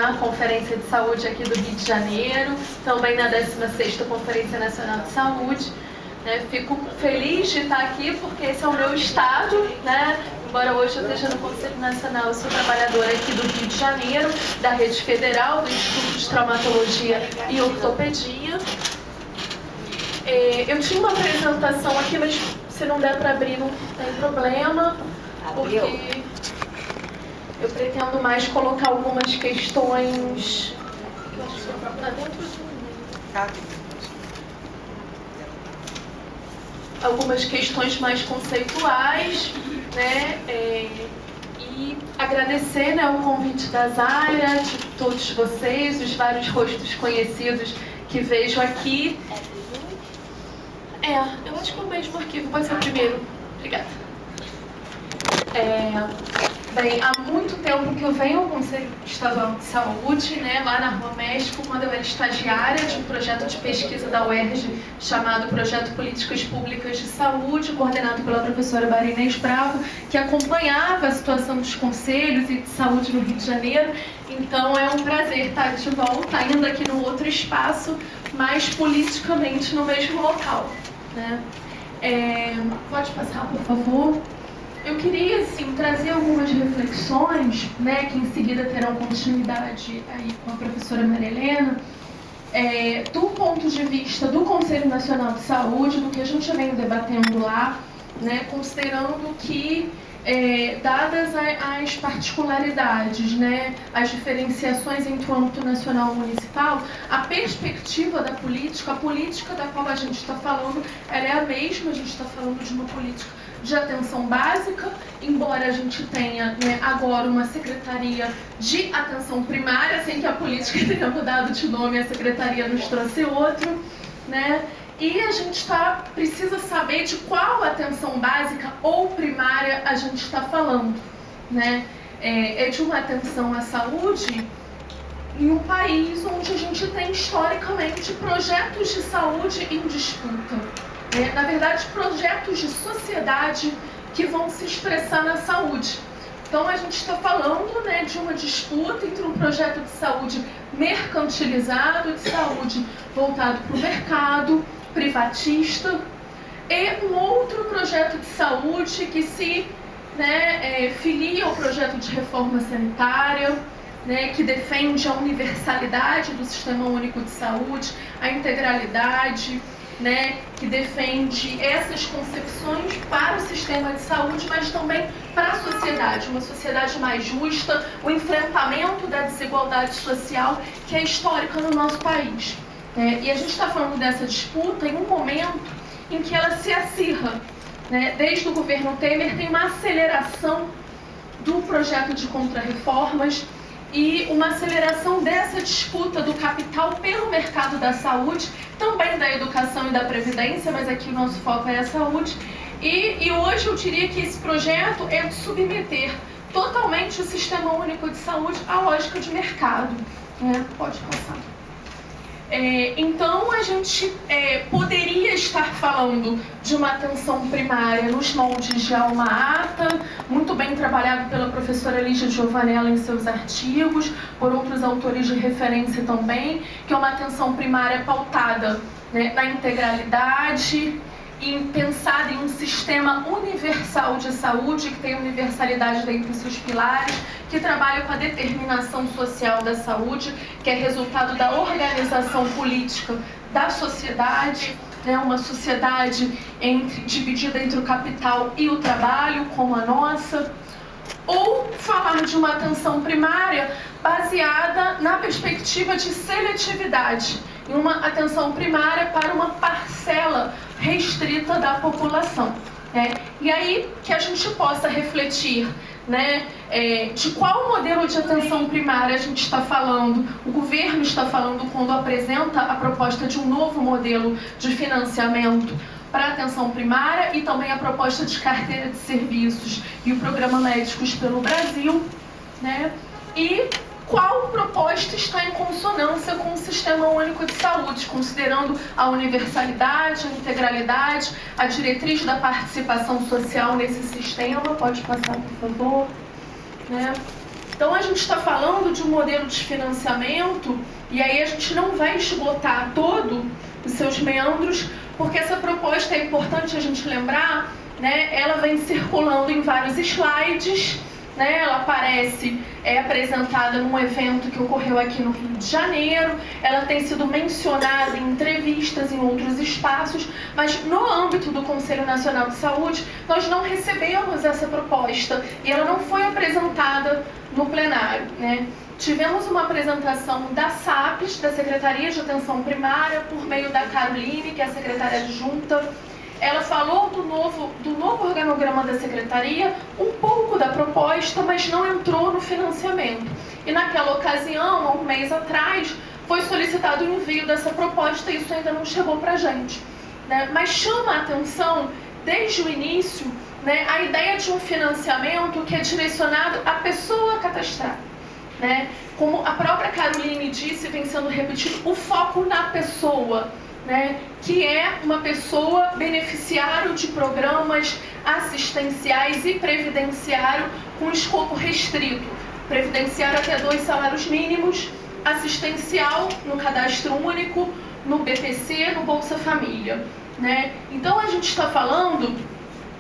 na Conferência de Saúde aqui do Rio de Janeiro, também na 16ª Conferência Nacional de Saúde. Fico feliz de estar aqui porque esse é o meu estado, né? Embora hoje eu esteja no Conselho Nacional, eu sou trabalhadora aqui do Rio de Janeiro, da Rede Federal, do Instituto de Traumatologia e Ortopedia. Eu tinha uma apresentação aqui, mas se não der para abrir não tem problema, porque eu pretendo mais colocar algumas questões... Eu acho que está dentro de algumas questões mais conceituais, né? E agradecer, né, o convite da Zaira, de todos vocês, os vários rostos conhecidos que vejo aqui. Eu acho que é o mesmo arquivo, pode ser o primeiro. Obrigada. Bem, há muito tempo que eu venho ao Conselho Estadual de Saúde, né, lá na Rua México, quando eu era estagiária de um projeto de pesquisa da UERJ chamado Projeto Políticas Públicas de Saúde, coordenado pela professora Marinês Bravo, que acompanhava a situação dos conselhos e de saúde no Rio de Janeiro. Então é um prazer estar de volta, ainda aqui no outro espaço, mas politicamente no mesmo local, né? Pode passar, por favor? Eu queria, assim, trazer algumas reflexões, né, que em seguida terão continuidade aí com a professora Maria Helena, do ponto de vista do Conselho Nacional de Saúde, do que a gente vem debatendo lá, né, considerando que, dadas as particularidades, né, as diferenciações entre o âmbito nacional e municipal, a perspectiva da política, a política da qual a gente está falando, ela é a mesma. A gente está falando de uma política de atenção básica, embora a gente tenha, né, agora uma secretaria de atenção primária, sem que a política tenha mudado de nome, a secretaria nos trouxe outro, né? E a gente precisa saber de qual atenção básica ou primária a gente está falando, né? É de uma atenção à saúde em um país onde a gente tem historicamente projetos de saúde em disputa. Na verdade, projetos de sociedade que vão se expressar na saúde. Então, a gente está falando, né, de uma disputa entre um projeto de saúde mercantilizado, de saúde voltado para o mercado, privatista, e um outro projeto de saúde que se, né, filia ao projeto de reforma sanitária, né, que defende a universalidade do Sistema Único de Saúde, a integralidade, né, que defende essas concepções para o sistema de saúde, mas também para a sociedade, uma sociedade mais justa, o enfrentamento da desigualdade social que é histórica no nosso país. E a gente está falando dessa disputa em um momento em que ela se acirra, né? Desde o governo Temer tem uma aceleração do projeto de contrarreformas e uma aceleração dessa disputa do capital pelo mercado da saúde, também da educação e da previdência, mas aqui o nosso foco é a saúde. E hoje eu diria que esse projeto é de submeter totalmente o Sistema Único de Saúde à lógica de mercado. Pode passar. Então, a gente poderia estar falando de uma atenção primária nos moldes de Alma Ata, muito bem trabalhado pela professora Lígia Giovanella em seus artigos, por outros autores de referência também, que é uma atenção primária pautada, né, na integralidade, pensada em um sistema universal de saúde, que tem universalidade dentre os seus pilares, que trabalha com a determinação social da saúde, que é resultado da organização política da sociedade, né, uma sociedade dividida entre o capital e o trabalho, como a nossa. Ou falar de uma atenção primária baseada na perspectiva de seletividade, em uma atenção primária para uma parcela restrita da população. E aí que a gente possa refletir, né, de qual modelo de atenção primária a gente está falando, o governo está falando quando apresenta a proposta de um novo modelo de financiamento para a atenção primária e também a proposta de carteira de serviços e o programa Médicos pelo Brasil, né? E qual proposta está em consonância com o Sistema Único de Saúde, considerando a universalidade, a integralidade, a diretriz da participação social nesse sistema. Pode passar, por favor. Né? Então a gente está falando de um modelo de financiamento, e aí a gente não vai esgotar todo os seus meandros, porque essa proposta é importante a gente lembrar, né? Ela vem circulando em vários slides, né? Ela aparece, é apresentada num evento que ocorreu aqui no Rio de Janeiro, ela tem sido mencionada em entrevistas em outros espaços, mas no âmbito do Conselho Nacional de Saúde, nós não recebemos essa proposta e ela não foi apresentada no plenário, né? Tivemos uma apresentação da SAPES, da Secretaria de Atenção Primária, por meio da Caroline, que é a secretária adjunta. Ela falou do novo organograma da Secretaria, um pouco da proposta, mas não entrou no financiamento. E naquela ocasião, há um mês atrás, foi solicitado o envio dessa proposta e isso ainda não chegou para a gente, né? Mas chama a atenção, desde o início, né, a ideia de um financiamento que é direcionado à pessoa cadastrada, né? Como a própria Caroline disse, vem sendo repetido, o foco na pessoa, né? Que é uma pessoa beneficiário de programas assistenciais e previdenciário com escopo restrito. Previdenciário até 2 salários mínimos, assistencial no cadastro único, no BPC, no Bolsa Família, né? Então a gente está falando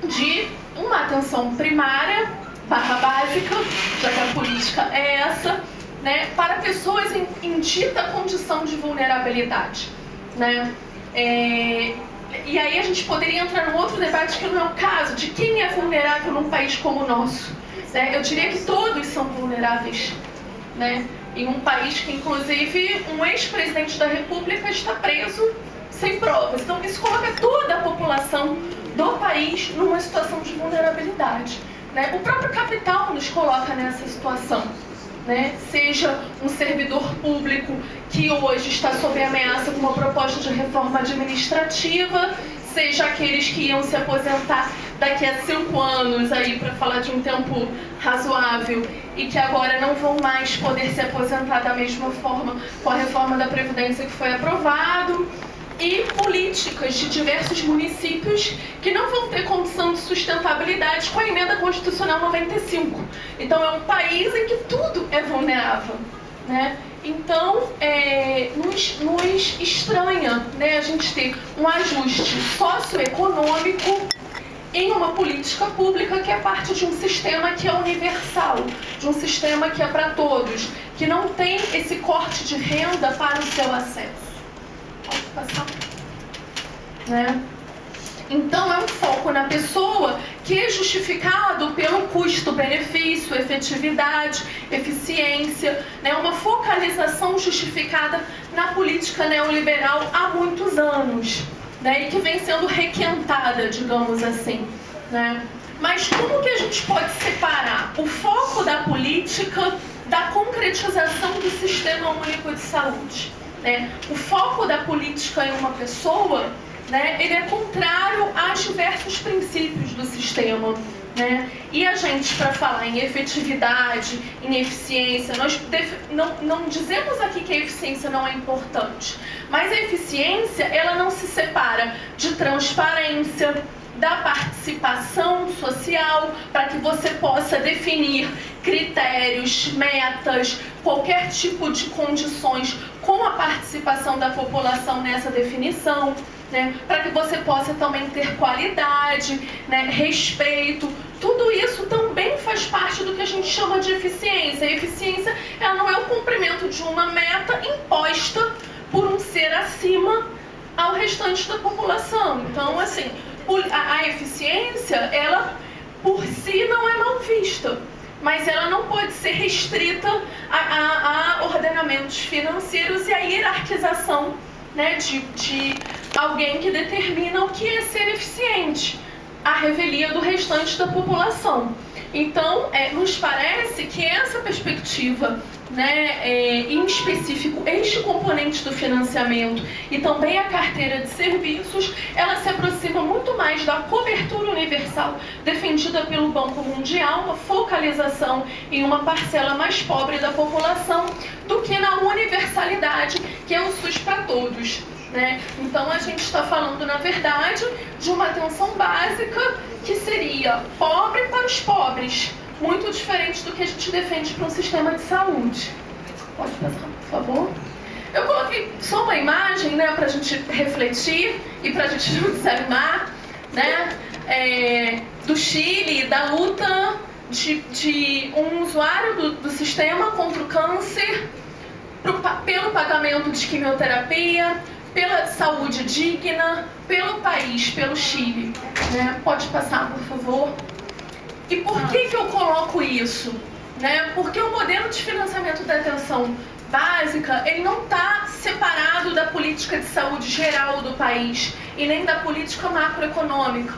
de uma atenção primária barra básica, já que a política é essa, né, para pessoas em dita condição de vulnerabilidade, né? E aí a gente poderia entrar num outro debate que não é o caso, de quem é vulnerável num país como o nosso, né? Eu diria que todos são vulneráveis, né? Em um país que, inclusive, um ex-presidente da República está preso sem provas. Então isso coloca toda a população do país numa situação de vulnerabilidade, né? O próprio capital nos coloca nessa situação, né? Seja um servidor público que hoje está sob ameaça com uma proposta de reforma administrativa, seja aqueles que iam se aposentar daqui a 5 anos, aí para falar de um tempo razoável, e que agora não vão mais poder se aposentar da mesma forma com a reforma da Previdência que foi aprovado, e políticas de diversos municípios que não vão ter condição de sustentabilidade com a emenda constitucional 95. Então é um país em que tudo é vulnerável, né? Então nos estranha, né, a gente ter um ajuste socioeconômico em uma política pública que é parte de um sistema que é universal, de um sistema que é para todos, que não tem esse corte de renda para o seu acesso. Né? Então é um foco na pessoa que é justificado pelo custo-benefício, efetividade, eficiência, né? Uma focalização justificada na política neoliberal há muitos anos, né? E que vem sendo requentada, digamos assim, né? Mas como que a gente pode separar o foco da política da concretização do Sistema Único de Saúde? Né? O foco da política em uma pessoa, né, ele é contrário a diversos princípios do sistema, né? E a gente, para falar em efetividade, em eficiência, nós não dizemos aqui que a eficiência não é importante, mas a eficiência, ela não se separa de transparência, da participação social, para que você possa definir critérios, metas, qualquer tipo de condições com a participação da população nessa definição, né? Para que você possa também ter qualidade, né? Respeito. Tudo isso também faz parte do que a gente chama de eficiência. A eficiência, ela não é o cumprimento de uma meta imposta por um ser acima ao restante da população. Então, assim, a eficiência, ela por si não é mal vista, mas ela não pode ser restrita a ordenamentos financeiros e a hierarquização, né, de alguém que determina o que é ser eficiente, à revelia do restante da população. Então, nos parece que essa perspectiva, né, em específico, este componente do financiamento e também a carteira de serviços, ela se aproxima muito mais da cobertura universal defendida pelo Banco Mundial, uma focalização em uma parcela mais pobre da população, do que na universalidade, que é o SUS para todos, né? Então a gente está falando, na verdade, de uma atenção básica que seria pobre para os pobres, muito diferente do que a gente defende para um sistema de saúde. Pode passar, por favor? Eu coloquei só uma imagem, né, para a gente refletir e para a gente não desanimar, né, do Chile, da luta de um usuário do sistema contra o câncer, pelo pagamento de quimioterapia, pela saúde digna, pelo país, pelo Chile. Né? Pode passar, por favor. E por que eu coloco isso? Né? Porque o modelo de financiamento da atenção básica, ele não está separado da política de saúde geral do país e nem da política macroeconômica.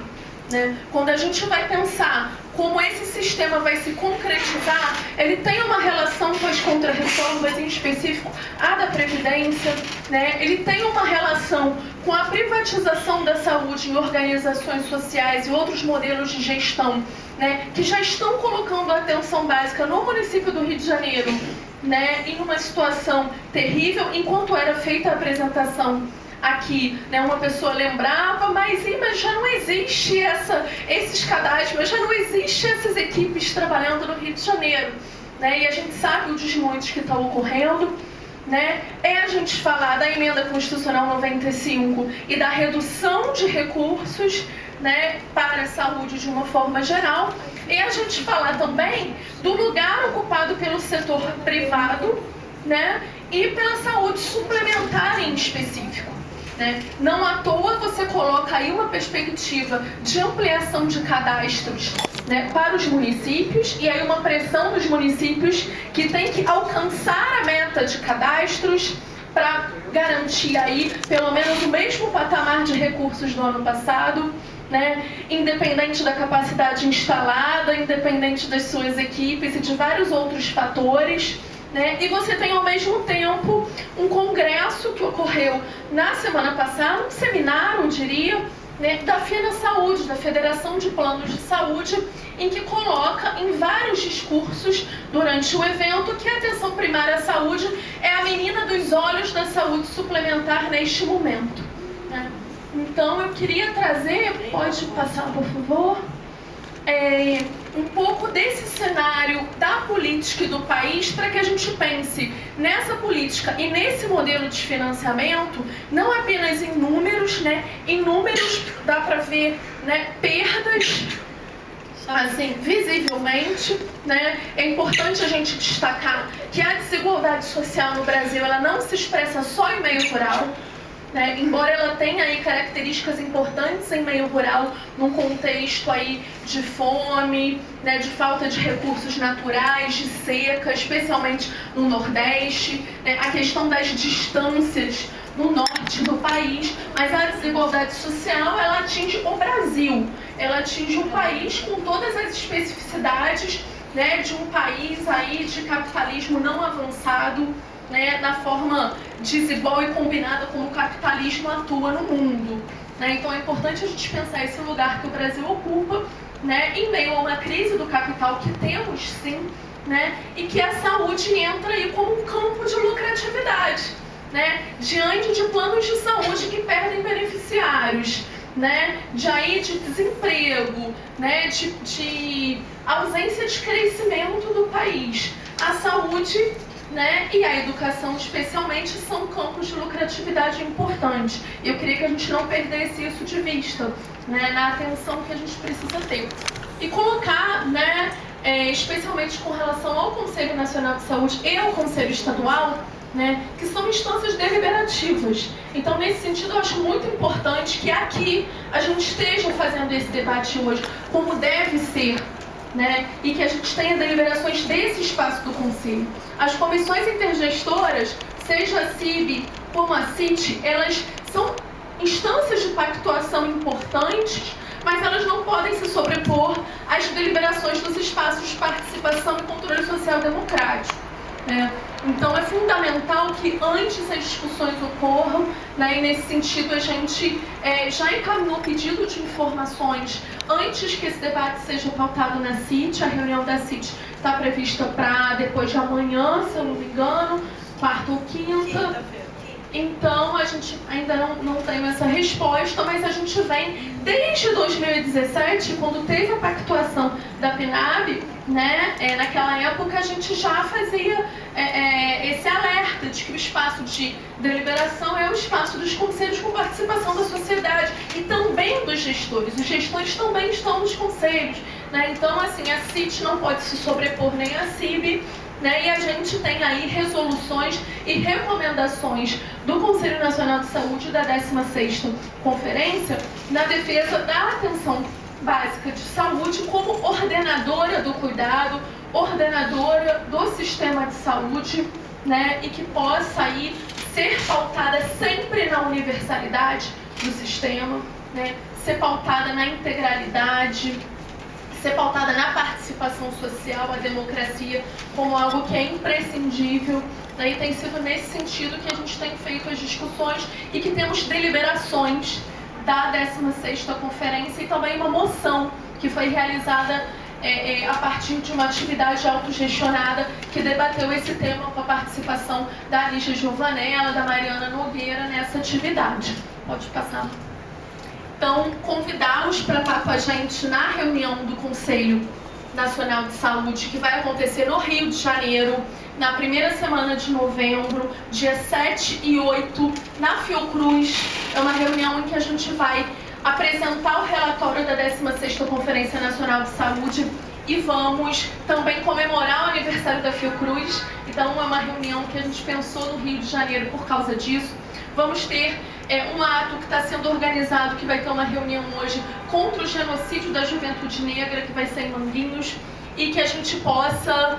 Né? Quando a gente vai pensar como esse sistema vai se concretizar, ele tem uma relação com as contrarreformas, em específico a da Previdência, né? Ele tem uma relação com a privatização da saúde em organizações sociais e outros modelos de gestão, né? Que já estão colocando a atenção básica no município do Rio de Janeiro, né? Em uma situação terrível, enquanto era feita a apresentação aqui, né, uma pessoa lembrava, mas já não existe esses cadastros, já não existe essas equipes trabalhando no Rio de Janeiro, né, e a gente sabe o desmonte que está ocorrendo, né, a gente falar da emenda constitucional 95 e da redução de recursos, né, para a saúde de uma forma geral, e a gente falar também do lugar ocupado pelo setor privado, né, e pela saúde suplementar em específico. Né? Não à toa você coloca aí uma perspectiva de ampliação de cadastros, né, para os municípios e aí uma pressão dos municípios que tem que alcançar a meta de cadastros para garantir aí pelo menos o mesmo patamar de recursos do ano passado, né, independente da capacidade instalada, independente das suas equipes e de vários outros fatores. Né? E você tem ao mesmo tempo um congresso que ocorreu na semana passada, um seminário, eu diria, né, da FINA Saúde, da Federação de Planos de Saúde, em que coloca em vários discursos durante o evento que a atenção primária à saúde é a menina dos olhos da saúde suplementar neste momento. Né? Então eu queria trazer, pode passar por favor, um pouco desse cenário da política e do país para que a gente pense nessa política e nesse modelo de financiamento, não apenas em números, né? Em números dá para ver, né, perdas, assim, visivelmente, né? É importante a gente destacar que a desigualdade social no Brasil, ela não se expressa só em meio rural. Né? Embora ela tenha aí características importantes em meio rural, num contexto aí de fome, né, de falta de recursos naturais, de seca, especialmente no Nordeste, né, a questão das distâncias no norte do país, mas a desigualdade social, ela atinge o Brasil, ela atinge um país com todas as especificidades, né, de um país aí de capitalismo não avançado, né, na forma desigual e combinada como o capitalismo atua no mundo. Né? Então é importante a gente pensar esse lugar que o Brasil ocupa, né, em meio a uma crise do capital que temos sim, né, e que a saúde entra aí como um campo de lucratividade, né, diante de planos de saúde que perdem beneficiários, né, de desemprego, né, de ausência de crescimento do país. A saúde, né, e a educação especialmente são campos de lucratividade importantes. E eu queria que a gente não perdesse isso de vista, né, na atenção que a gente precisa ter. E colocar, né, especialmente com relação ao Conselho Nacional de Saúde e ao Conselho Estadual, né, que são instâncias deliberativas. Então, nesse sentido, eu acho muito importante que aqui a gente esteja fazendo esse debate hoje, como deve ser, né, e que a gente tenha deliberações desse espaço do Conselho. As comissões intergestoras, seja a CIB como a CIT, elas são instâncias de pactuação importantes, mas elas não podem se sobrepor às deliberações dos espaços de participação e controle social democrático. Né? Então é fundamental que antes as discussões ocorram, né, e nesse sentido a gente já encaminhou pedido de informações antes que esse debate seja pautado na CIT. A reunião da CIT está prevista para depois de amanhã, se eu não me engano, quarta ou quinta. Então, a gente ainda não tem essa resposta, mas a gente vem desde 2017, quando teve a pactuação da PNAB, né, naquela época a gente já fazia esse alerta de que o espaço de deliberação é o espaço dos conselhos com participação da sociedade e também dos gestores. Os gestores também estão nos conselhos, né? Então, assim, a CIT não pode se sobrepor nem a CIB, né? E a gente tem aí resoluções e recomendações do Conselho Nacional de Saúde da 16ª Conferência na defesa da atenção básica de saúde como ordenadora do cuidado, ordenadora do sistema de saúde, né? E que possa aí ser pautada sempre na universalidade do sistema, né? Ser pautada na integralidade, ser pautada na participação social, a democracia como algo que é imprescindível. E tem sido nesse sentido que a gente tem feito as discussões e que temos deliberações da 16ª Conferência e também uma moção que foi realizada a partir de uma atividade autogestionada que debateu esse tema com a participação da Lígia Giovanella, da Mariana Nogueira nessa atividade. Pode passar. Então, convidá-los para estar com a gente na reunião do Conselho Nacional de Saúde, que vai acontecer no Rio de Janeiro, na primeira semana de novembro, dia 7 e 8, na Fiocruz. É uma reunião em que a gente vai apresentar o relatório da 16ª Conferência Nacional de Saúde e vamos também comemorar o aniversário da Fiocruz. Então, é uma reunião que a gente pensou no Rio de Janeiro por causa disso. Vamos ter um ato que está sendo organizado, que vai ter uma reunião hoje contra o genocídio da juventude negra, que vai ser em Manguinhos, e que a gente possa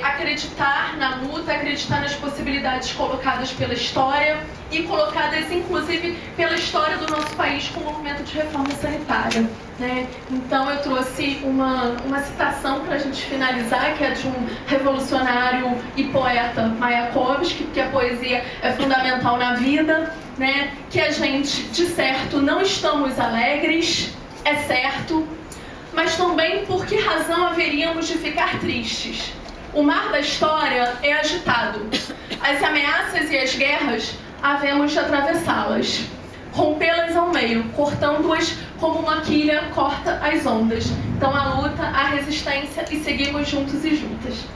acreditar na luta, acreditar nas possibilidades colocadas pela história e colocadas, inclusive, pela história do nosso país com o movimento de reforma sanitária, né? Então, eu trouxe uma citação para a gente finalizar, que é de um revolucionário e poeta, Mayakovsky, porque a poesia é fundamental na vida, né? Que a gente, de certo, não estamos alegres, é certo, mas também por que razão haveríamos de ficar tristes? O mar da história é agitado. As ameaças e as guerras havemos de atravessá-las, rompê-las ao meio, cortando-as como uma quilha corta as ondas. Então, a luta, a resistência e seguimos juntos e juntas.